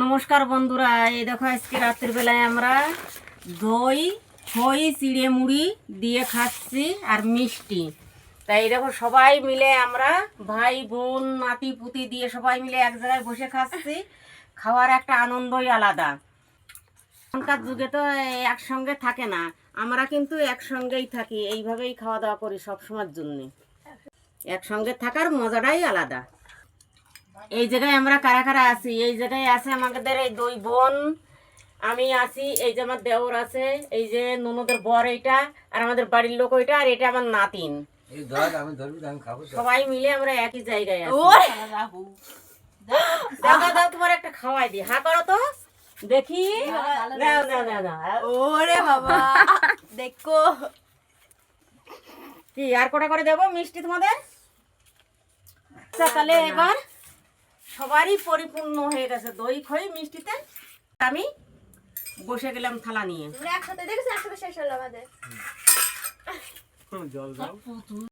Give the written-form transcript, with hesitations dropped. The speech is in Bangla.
নমস্কার বন্ধুরা, এই দেখো আজকে রাত্রির বেলায় আমরা দই খই চিড়ে মুড়ি দিয়ে খাচ্ছি আর মিষ্টি। তাই দেখো সবাই মিলে আমরা ভাই বোন নাতি পুতি দিয়ে সবাই মিলে এক জায়গায় বসে খাচ্ছি। খাওয়ার একটা আনন্দই আলাদা। এখনকার যুগে তো একসঙ্গে থাকে না, আমরা কিন্তু একসঙ্গেই থাকি, এইভাবেই খাওয়া দাওয়া করি সবসময়ের জন্যে। একসঙ্গে থাকার মজাটাই আলাদা। এই জায়গায় আমরা কারা কারা আছি, এই জায়গায় আছে আমাদের এই দুই বোন, আমি আছি, এই যে আমার দেওর আছে, এই যে ননদের বর এইটা, আর আমাদের বাড়ির লোক ওইটা, আর এটা আমার নাতিন। সবাই মিলে আমরা একই জায়গায় আছি। দাদা দাও তোমার একটা খাওয়াই দি, হা করো তো দেখি। ওরে বাবা দেখো কি আর কটা করে দেবো মিষ্টি তোমাদের? আচ্ছা তাহলে এবার সবারই পরিপূর্ণ হয়ে গেছে দই খই মিষ্টিতে। আমি বসে গেলাম থালা নিয়ে। একসাথে দেখেছি, একসাথে শেষ হলো আমাদের।